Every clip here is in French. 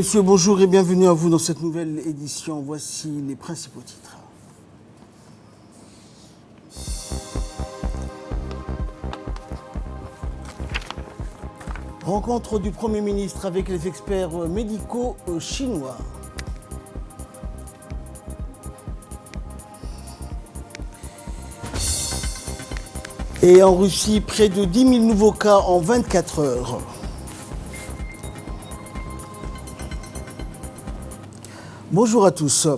messieurs, bonjour et bienvenue à vous dans cette nouvelle édition. Voici les principaux titres. Rencontre du Premier ministre avec les experts médicaux chinois. Et en Russie, près de 10 000 nouveaux cas en 24 heures. Bonjour à tous.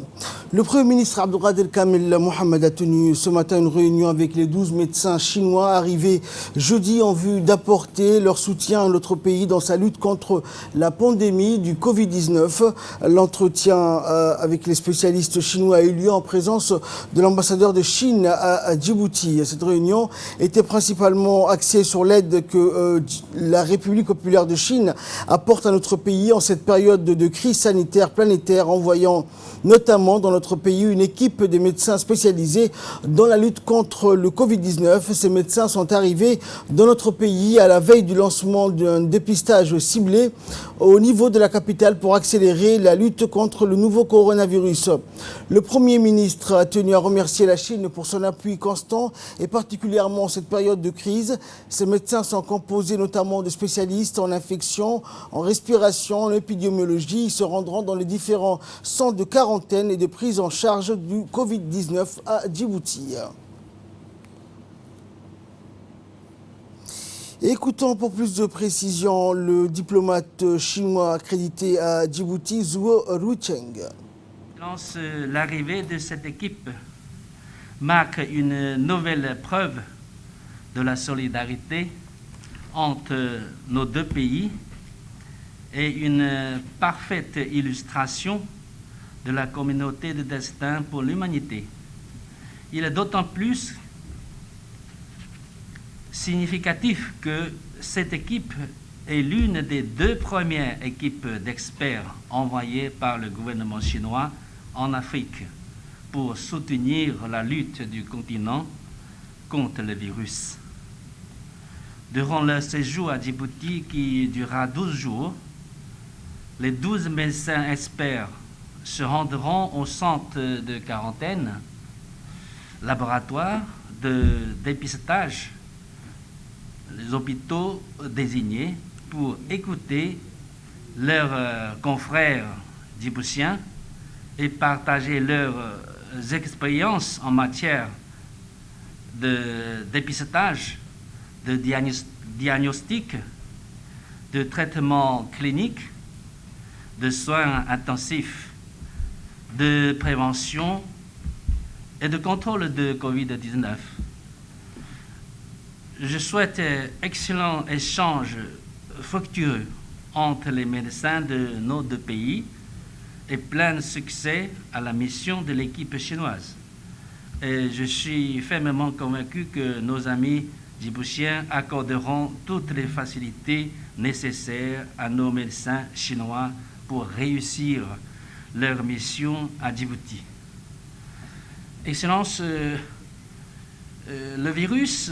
Le Premier ministre Abdelkader Kamel Mohamed a tenu ce matin une réunion avec les 12 médecins chinois arrivés jeudi en vue d'apporter leur soutien à notre pays dans sa lutte contre la pandémie du Covid-19. L'entretien avec les spécialistes chinois a eu lieu en présence de l'ambassadeur de Chine à Djibouti. Cette réunion était principalement axée sur l'aide que la République populaire de Chine apporte à notre pays en cette période de crise sanitaire planétaire, envoyant notamment dans notre pays une équipe de médecins spécialisés dans la lutte contre le Covid-19. Ces médecins sont arrivés dans notre pays à la veille du lancement d'un dépistage ciblé au niveau de la capitale pour accélérer la lutte contre le nouveau coronavirus. Le Premier ministre a tenu à remercier la Chine pour son appui constant et particulièrement en cette période de crise. Ces médecins sont composés notamment de spécialistes en infection, en respiration, en épidémiologie. Ils se rendront dans les différents centres de quarantaine et de prise en charge du Covid-19 à Djibouti. Écoutons pour plus de précision le diplomate chinois accrédité à Djibouti, Zhuo Rucheng. L'arrivée de cette équipe marque une nouvelle preuve de la solidarité entre nos deux pays et une parfaite illustration de la communauté de destin pour l'humanité. Il est d'autant plus significatif que cette équipe est l'une des deux premières équipes d'experts envoyées par le gouvernement chinois en Afrique pour soutenir la lutte du continent contre le virus. Durant leur séjour à Djibouti, qui durera 12 jours, les 12 médecins experts se rendront au centre de quarantaine, laboratoire de dépistage, les hôpitaux désignés pour écouter leurs confrères djiboutiens et partager leurs expériences en matière de dépistage, de diagnostic, de traitement clinique, de soins intensifs, de prévention et de contrôle de Covid-19. Je souhaite excellent échange fructueux entre les médecins de nos deux pays et plein succès à la mission de l'équipe chinoise. Et je suis fermement convaincu que nos amis djiboutiens accorderont toutes les facilités nécessaires à nos médecins chinois pour réussir leur mission à Djibouti. Excellence, le virus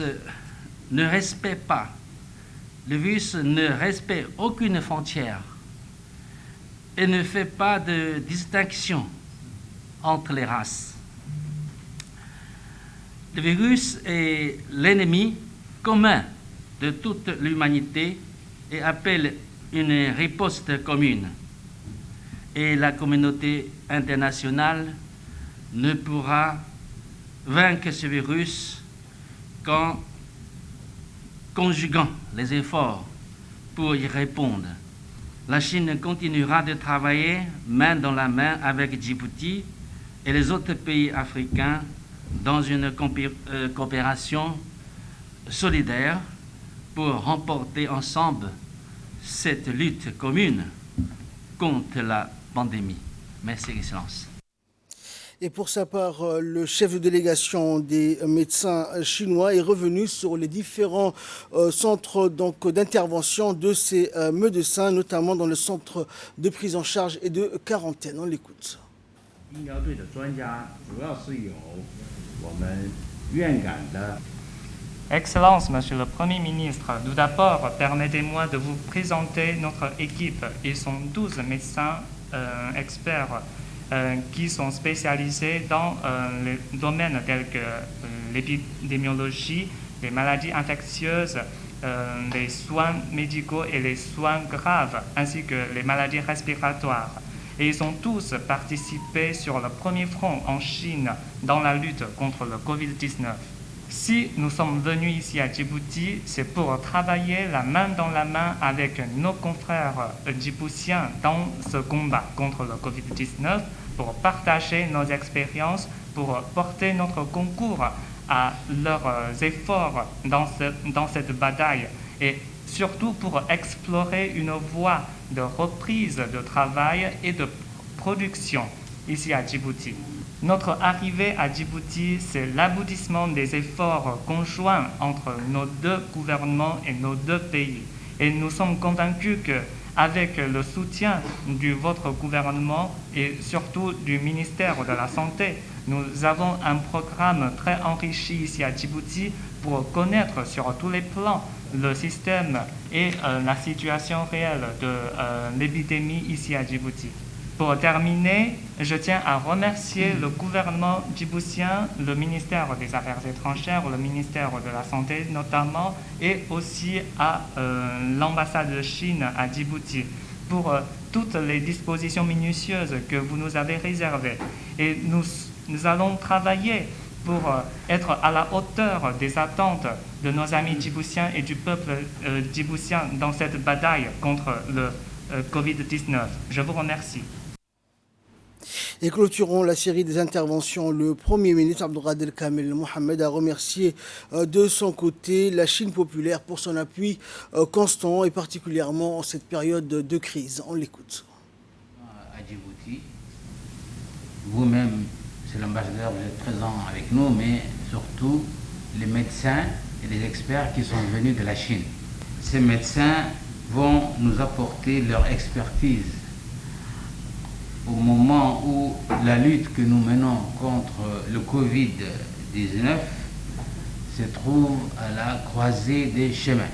ne respecte pas. Le virus ne respecte aucune frontière et ne fait pas de distinction entre les races. Le virus est l'ennemi commun de toute l'humanité et appelle une riposte commune. Et la communauté internationale ne pourra vaincre ce virus qu'en conjuguant les efforts pour y répondre. La Chine continuera de travailler main dans la main avec Djibouti et les autres pays africains dans une coopération solidaire pour remporter ensemble cette lutte commune contre la pandémie. Merci, Excellence. Et pour sa part, le chef de délégation des médecins chinois est revenu sur les différents centres d'intervention de ces médecins, notamment dans le centre de prise en charge et de quarantaine. On l'écoute. 医疗队的专家主要是有我们院感的 Excellence, Monsieur le Premier ministre, tout d'abord, permettez-moi de vous présenter notre équipe. Ils sont 12 médecins experts qui sont spécialisés dans les domaines tels que l'épidémiologie, les maladies infectieuses, les soins médicaux et les soins graves, ainsi que les maladies respiratoires. Et ils ont tous participé sur le premier front en Chine dans la lutte contre le Covid-19. Si nous sommes venus ici à Djibouti, c'est pour travailler la main dans la main avec nos confrères djiboutiens dans ce combat contre le Covid-19, pour partager nos expériences, pour porter notre concours à leurs efforts dans cette bataille et surtout pour explorer une voie de reprise de travail et de production ici à Djibouti. Notre arrivée à Djibouti, c'est l'aboutissement des efforts conjoints entre nos deux gouvernements et nos deux pays. Et nous sommes convaincus qu'avec le soutien de votre gouvernement et surtout du ministère de la Santé, nous avons un programme très enrichi ici à Djibouti pour connaître sur tous les plans le système et la situation réelle de l'épidémie ici à Djibouti. Pour terminer, je tiens à remercier le gouvernement djiboutien, le ministère des Affaires étrangères, le ministère de la Santé notamment, et aussi à l'ambassade de Chine à Djibouti pour toutes les dispositions minutieuses que vous nous avez réservées. Et nous allons travailler pour être à la hauteur des attentes de nos amis djiboutiens et du peuple djiboutien dans cette bataille contre le Covid-19. Je vous remercie. Et clôturons la série des interventions. Le Premier ministre Abdelkader Kamel Mohamed a remercié de son côté la Chine populaire pour son appui constant et particulièrement en cette période de crise. On l'écoute. À Djibouti, vous-même, c'est l'ambassadeur, vous êtes présent avec nous, mais surtout les médecins et les experts qui sont venus de la Chine. Ces médecins vont nous apporter leur expertise au moment où la lutte que nous menons contre le Covid-19 se trouve à la croisée des chemins.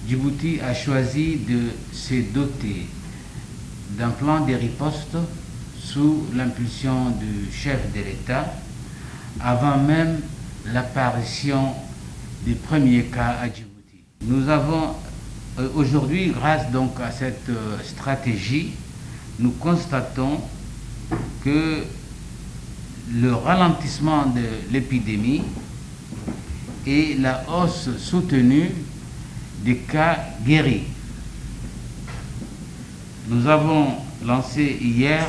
Djibouti a choisi de se doter d'un plan de riposte sous l'impulsion du chef de l'État avant même l'apparition des premiers cas à Djibouti. Nous avons aujourd'hui, grâce donc à cette stratégie, nous constatons que le ralentissement de l'épidémie et la hausse soutenue des cas guéris. Nous avons lancé hier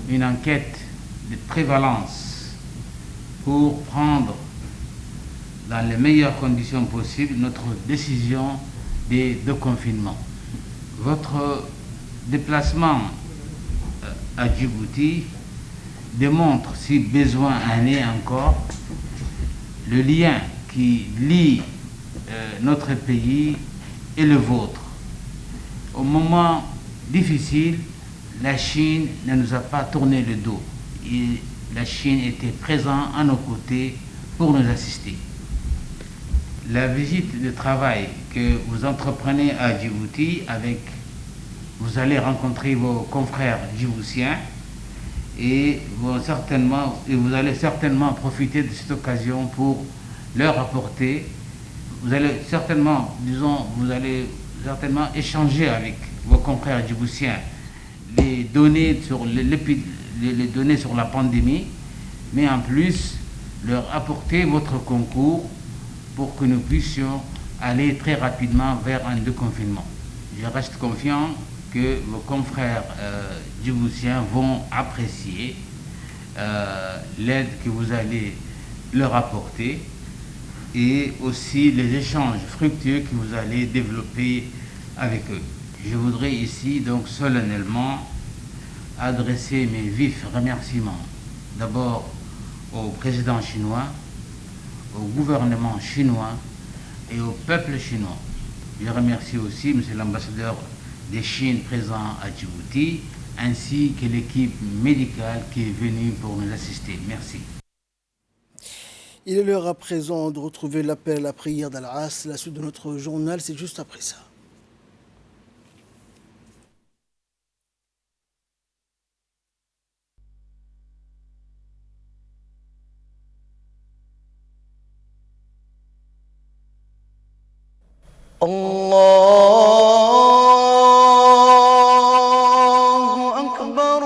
une enquête de prévalence pour prendre dans les meilleures conditions possibles notre décision de confinement. Votre déplacement à Djibouti démontre, si besoin en est encore, le lien qui lie notre pays et le vôtre. Au moment difficile, la Chine ne nous a pas tourné le dos. Et la Chine était présente à nos côtés pour nous assister. La visite de travail que vous entreprenez à Djibouti vous allez rencontrer vos confrères djiboutiens et vous allez certainement profiter de cette occasion pour leur apporter, vous allez certainement échanger avec vos confrères djiboutiens les données sur la pandémie, mais en plus leur apporter votre concours pour que nous puissions aller très rapidement vers un déconfinement. Je reste confiant que vos confrères djiboutiens vont apprécier l'aide que vous allez leur apporter et aussi les échanges fructueux que vous allez développer avec eux. Je voudrais ici donc solennellement adresser mes vifs remerciements d'abord au président chinois, au gouvernement chinois et au peuple chinois. Je remercie aussi M. l'ambassadeur de Chine présent à Djibouti, ainsi que l'équipe médicale qui est venue pour nous assister. Merci. Il est l'heure à présent de retrouver l'appel à la prière d'Al-As. La suite de notre journal, c'est juste après ça. الله أكبر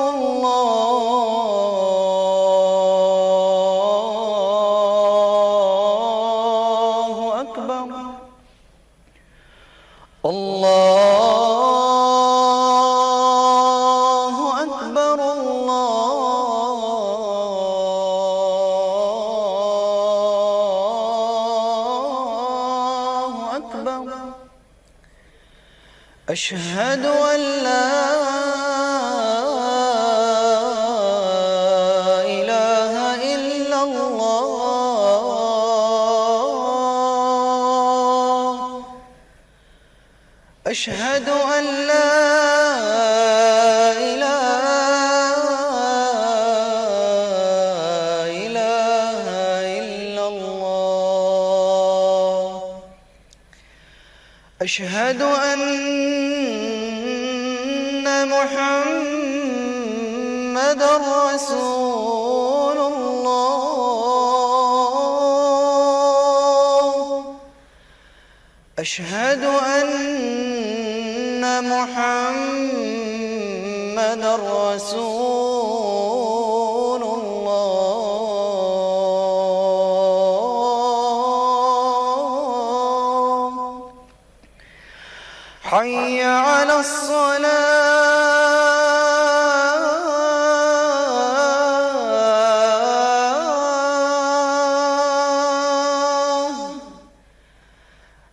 الله أكبر الله أكبر الله أكبر أشهد أن لا إله إلا الله أشهد أن لا إله إلا الله أشهد أن محمد رسول الله أشهد أن محمد رسول الله حي على الصلاة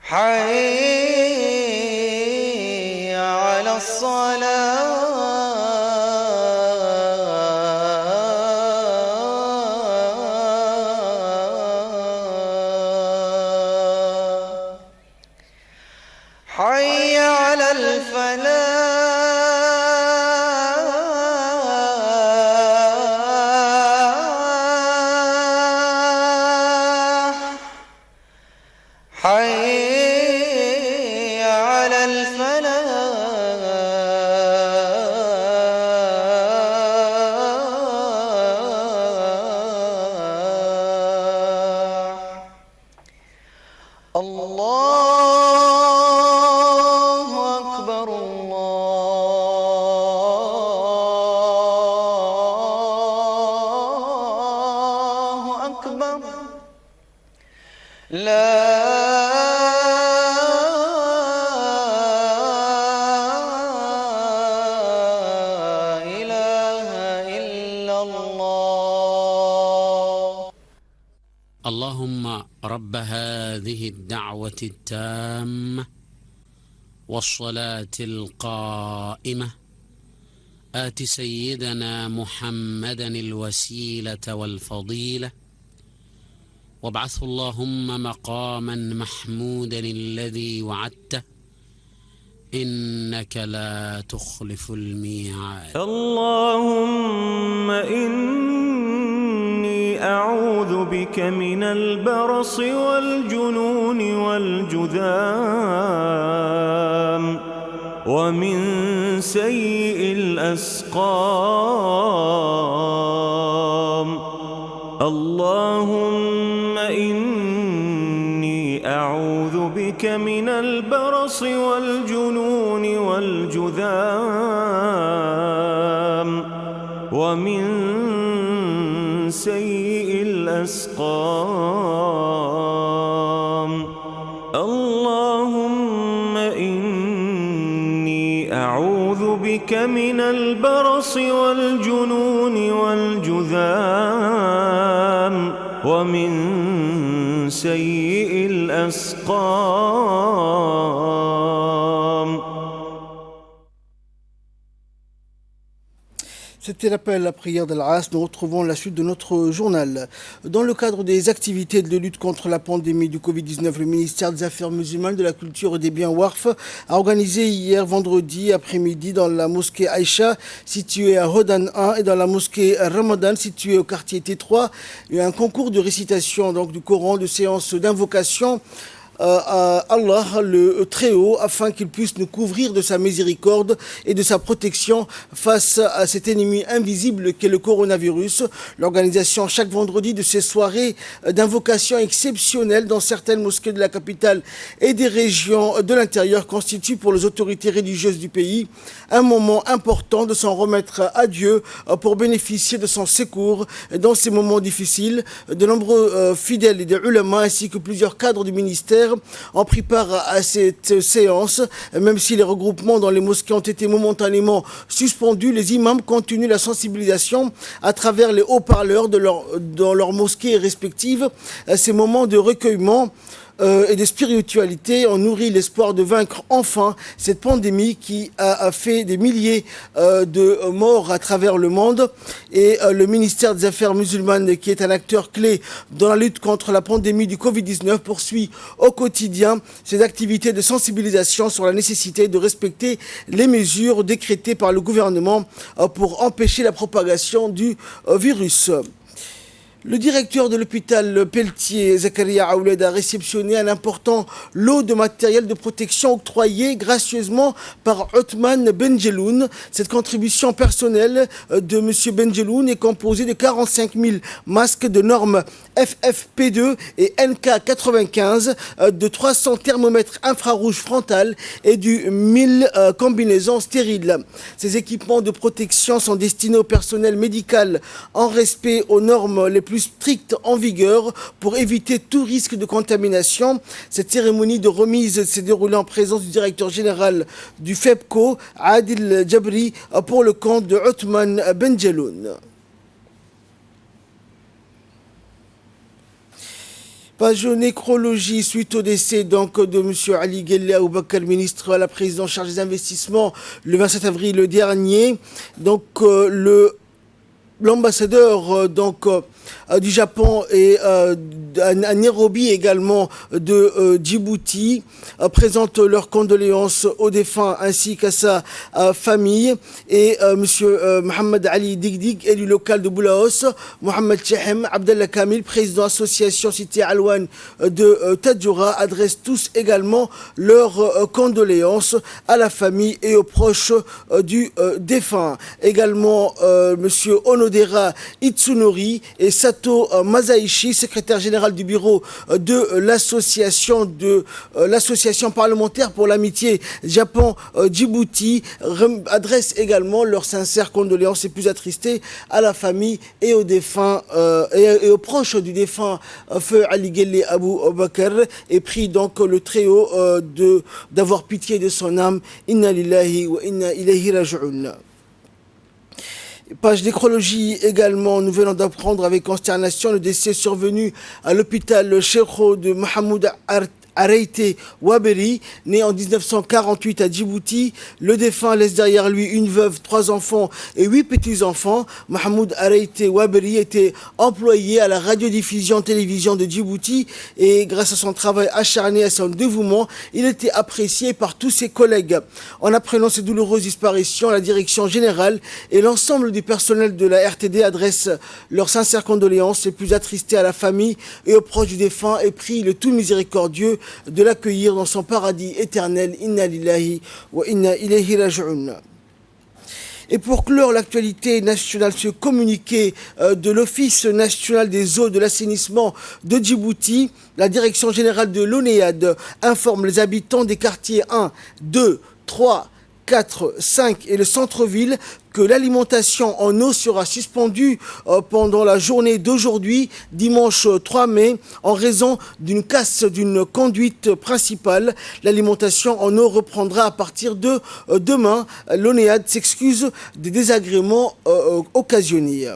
حي على الصلاة حي على الفلاح حي على الفلاح الله أكبر الله أكبر لا إله إلا الله اللهم رب هذه الدعوة التامة والصلاة القائمة آت سيدنا محمدا الوسيلة والفضيلة وابعثه اللهم مقاما محمودا الذي وعدته إنك لا تخلف الميعاد. اللهم إني أعوذ بك من البرص والجنون والجذام ومن سيء الأسقام. اللهم إني أعوذ بك من البرص والجنون والجذام ومن سيء الأسقام. اللهم إني أعوذ بك من البرص والجنون والجذام ومن سيء الأسقام. C'était l'appel à la prière d'Al-As. Nous retrouvons la suite de notre journal. Dans le cadre des activités de lutte contre la pandémie du Covid-19, le ministère des Affaires musulmanes, de la Culture et des Biens Warf a organisé hier vendredi après-midi dans la mosquée Aïcha, située à Hodan 1, et dans la mosquée Ramadan, située au quartier T3, un concours de récitation donc, du Coran, de séances d'invocation à Allah le Très-Haut, afin qu'il puisse nous couvrir de sa miséricorde et de sa protection face à cet ennemi invisible qu'est le coronavirus. L'organisation chaque vendredi de ces soirées d'invocation exceptionnelles dans certaines mosquées de la capitale et des régions de l'intérieur constitue pour les autorités religieuses du pays un moment important de s'en remettre à Dieu pour bénéficier de son secours dans ces moments difficiles. De nombreux fidèles et des ulama ainsi que plusieurs cadres du ministère ont pris part à cette séance. Même si les regroupements dans les mosquées ont été momentanément suspendus, les imams continuent la sensibilisation à travers les haut-parleurs dans leurs mosquées respectives. Ces moments de recueillement et de spiritualité ont nourri l'espoir de vaincre enfin cette pandémie qui a fait des milliers de morts à travers le monde. Et le ministère des Affaires musulmanes, qui est un acteur clé dans la lutte contre la pandémie du Covid-19, poursuit au quotidien ses activités de sensibilisation sur la nécessité de respecter les mesures décrétées par le gouvernement pour empêcher la propagation du virus. Le directeur de l'hôpital Pelletier, Zakaria Aouled, a réceptionné un important lot de matériel de protection octroyé gracieusement par Othman Benjeloun. Cette contribution personnelle de M. Benjeloun est composée de 45 000 masques de normes FFP2 et NK95, de 300 thermomètres infrarouges frontales et du 1000 combinaisons stériles. Ces équipements de protection sont destinés au personnel médical en respect aux normes les plus strictes en vigueur pour éviter tout risque de contamination. Cette cérémonie de remise s'est déroulée en présence du directeur général du FEPCO, Adil Jabri, pour le compte de Othman Benjeloun. Page nécrologie suite au décès donc de M. Ali Ghelle Aboubakar, ministre à la présidence chargée des investissements, le 27 avril dernier. Donc l'ambassadeur du Japon et à Nairobi également de Djibouti présentent leurs condoléances aux défunts ainsi qu'à sa famille. Et monsieur Mohamed Ali Digdig, élu local de Boulaos, Mohamed Chehem, Abdallah Kamil, président association Cité Alouane de Tadjoura, adressent tous également leurs condoléances à la famille et aux proches du défunt. Également monsieur Onodera Itsunori et Sato Masaichi, secrétaire général du bureau de l'association parlementaire pour l'amitié Japon-Djibouti, adressent également leurs sincères condoléances et plus attristées à la famille et aux défunts et aux proches du défunt feu Ali Ghelle Aboubakar, et prie donc le Très-Haut d'avoir pitié de son âme. Inna lillahi wa inna ilayhi raji'un. Page nécrologie également, nous venons d'apprendre avec consternation le décès survenu à l'hôpital Cheikho de Mahmoud Areite Waberi, né en 1948 à Djibouti. Le défunt laisse derrière lui une veuve, 3 enfants et 8 petits-enfants. Mahmoud Areite Waberi était employé à la radiodiffusion-télévision de Djibouti et grâce à son travail acharné et à son dévouement, il était apprécié par tous ses collègues. En apprenant ces douloureuses disparitions, la direction générale et l'ensemble du personnel de la RTD adressent leurs sincères condoléances les plus attristées à la famille et aux proches du défunt et prient le tout miséricordieux de l'accueillir dans son paradis éternel. Inna lillahi wa inna ilayhi raji'un. Et pour clore l'actualité nationale, ce communiqué de l'Office national des eaux de l'assainissement de Djibouti, la direction générale de l'ONEAD informe les habitants des quartiers 1, 2, 3, 4, 5 et le centre-ville que l'alimentation en eau sera suspendue pendant la journée d'aujourd'hui, dimanche 3 mai, en raison d'une casse d'une conduite principale. L'alimentation en eau reprendra à partir de demain. L'ONEAD s'excuse des désagréments occasionnés.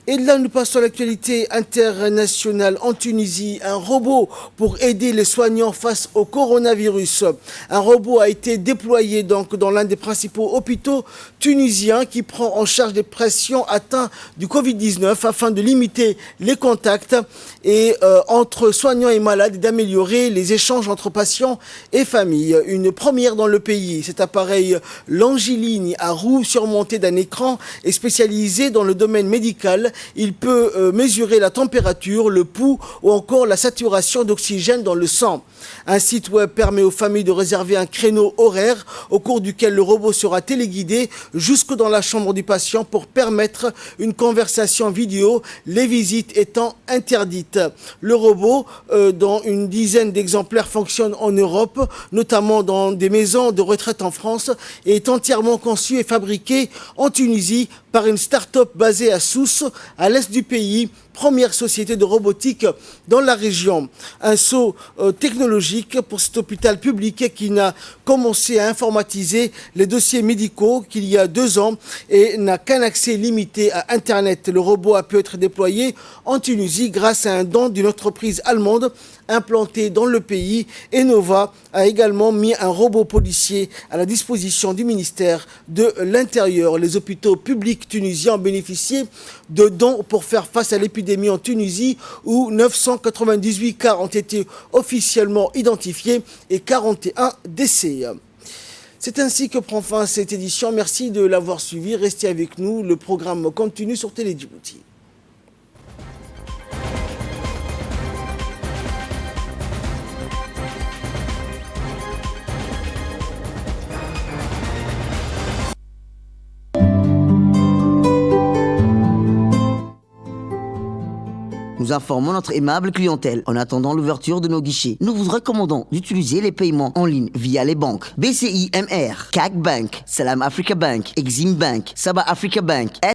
Et là, nous passons à l'actualité internationale en Tunisie. Un robot pour aider les soignants face au coronavirus. Un robot a été déployé donc dans l'un des principaux hôpitaux tunisiens qui prend en charge des patients atteints du Covid-19 afin de limiter les contacts et entre soignants et malades et d'améliorer les échanges entre patients et familles. Une première dans le pays. Cet appareil longiligne à roues surmonté d'un écran est spécialisé dans le domaine médical. Il peut mesurer la température, le pouls ou encore la saturation d'oxygène dans le sang. Un site web permet aux familles de réserver un créneau horaire au cours duquel le robot sera téléguidé jusque dans la chambre du patient pour permettre une conversation vidéo, les visites étant interdites. Le robot, dont une dizaine d'exemplaires fonctionne en Europe, notamment dans des maisons de retraite en France, est entièrement conçu et fabriqué en Tunisie par une start-up basée à Sousse, à l'est du pays, première société de robotique dans la région. Un saut technologique pour cet hôpital public qui n'a commencé à informatiser les dossiers médicaux qu'il y a 2 ans et n'a qu'un accès limité à Internet. Le robot a pu être déployé en Tunisie grâce à un don d'une entreprise allemande implantée dans le pays. Enova a également mis un robot policier à la disposition du ministère de l'Intérieur. Les hôpitaux publics tunisiens ont bénéficié de dons pour faire face à l'épidémie en Tunisie où 998 cas ont été officiellement identifiés et 41 décès. C'est ainsi que prend fin cette édition. Merci de l'avoir suivi. Restez avec nous. Le programme continue sur Télé Djibouti. Nous informons notre aimable clientèle. En attendant l'ouverture de nos guichets, nous vous recommandons d'utiliser les paiements en ligne via les banques BCI MR, CAC Bank, Salam Africa Bank, Exim Bank, Sabah Africa Bank,